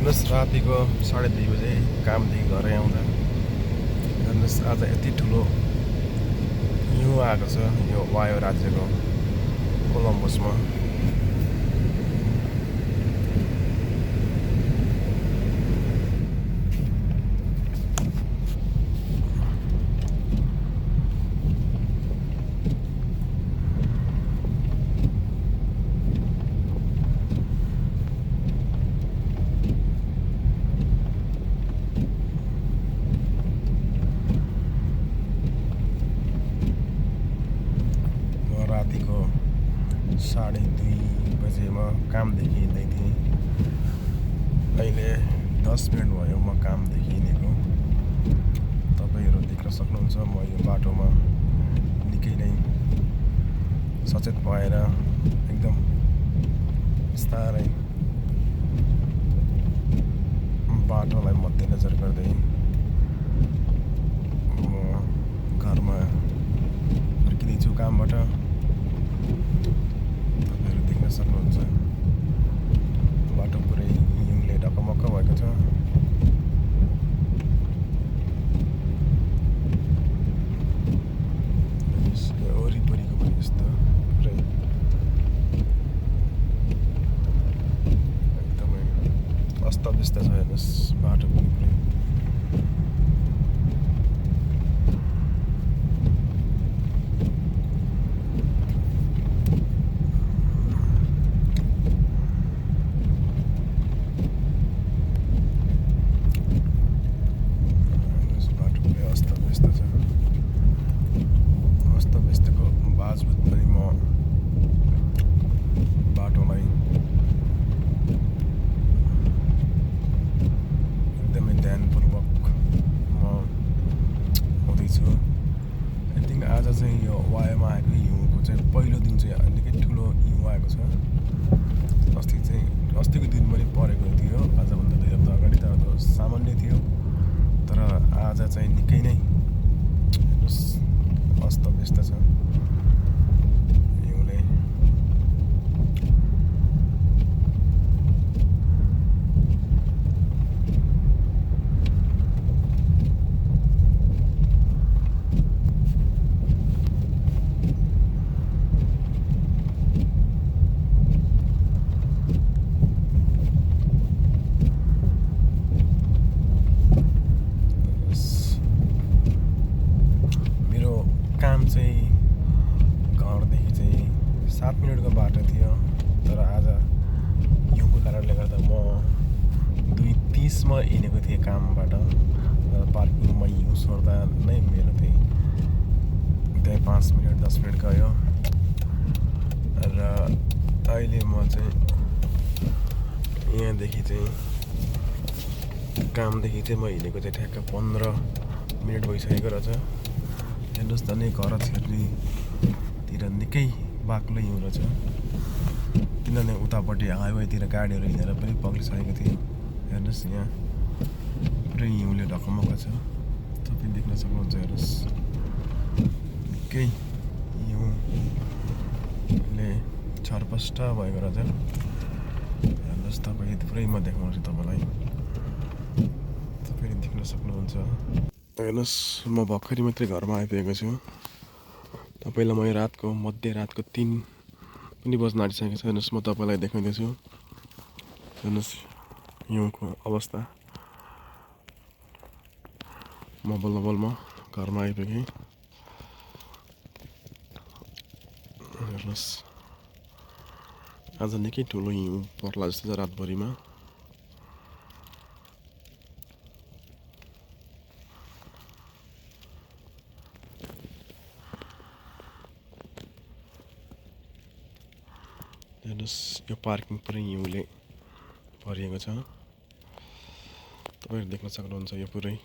हेर्नुहोस् रातिको 2:30 बजे कामदेखि घरै आउँदा हेर्नुहोस् आज यति ठुलो हिउँ आएको छ यो वायु राज्यको कोलम्बसमा। रातिको 2:30 बजेमा कामदेखि हिँड्दै थिएँ। अहिले 10 मिनट भयो म कामदेखि हिँडेको। तपाईँहरू देख्न सक्नुहुन्छ म यो बाटोमा निकै नै सचेत भएर एकदम बिस्तारै बाटोलाई मध्यनजर गर्दै म घरमा फर्किँदैछु कामबाट। तपाईँहरू देख्न सक्नुहुन्छ बाटो पुरै हिउँले ढकमक्क भएको छ। वरिपरिको पनि यस्तो पुरै एकदमै अस्तव्यस्त छ। हेर्नुहोस् बाटो पनि पुरै अस्तव्यस्तको बावजुद पनि म बाटोलाई एकदमै ध्यानपूर्वक म हुँदैछु। आई थिङ्क आज चाहिँ यो वायुमा आएको हिउँको चाहिँ पहिलो दिन चाहिँ निकै ठुलो हिउँ आएको छ। अस्तिको दिन पनि परेको थियो, आजभन्दा 2 हप्ता अगाडि त अब सामान्य थियो। तर आज चाहिँ निकै नै अस्तव्यस्त छ हिउँले। काम चाहिँ घरदेखि चाहिँ 7 मिनटको बाटो थियो। तर आज हिउँको कारणले गर्दा म 2:30 मा हिँडेको थिएँ कामबाट। र पार्किङमा हिउँ सोर्दा नै मेरो त्यही 5 मिनट 10 मिनट गयो। र अहिले म चाहिँ यहाँदेखि चाहिँ कामदेखि चाहिँ म हिँडेको चाहिँ ठ्याक्क 15 मिनट भइसकेको रहेछ। हेर्नुहोस् त नै घर छिर्नेतिर निकै बाक्लो हिउँ रहेछ, किनभने उतापट्टि हाइवेतिर गाडीहरू हिँडेर पनि पग्लिसकेको थियो। हेर्नुहोस् यहाँ पुरै हिउँले ढकमक्क छ, तपाईँ देख्न सक्नुहुन्छ। हेर्नुहोस् निकै हिउँले छरपष्ट भएको रहेछ। हेर्नुहोस् तपाईँ पुरै म देखाउँछु तपाईँलाई, तपाईँले देख्न सक्नुहुन्छ। हेर्नुहोस् म भर्खरै मात्रै घरमा आइपुगेको छु। तपाईँलाई म रातको मध्यरातको 3 पनि बज्न आँटिसकेको छ। हेर्नुहोस् म तपाईँलाई देखाउँदैछु। हेर्नुहोस् हिउँको अवस्था। म बल्ल घरमा आइपुगेँ। हेर्नुहोस् आज निकै ठुलो हिउँ पर्ला जस्तो छ रातभरिमा। हेर्नुहोस् यो पार्किङ पुरै हिउँले भरिएको छ, तपाईँहरू देख्न सक्नुहुन्छ यो पुरै।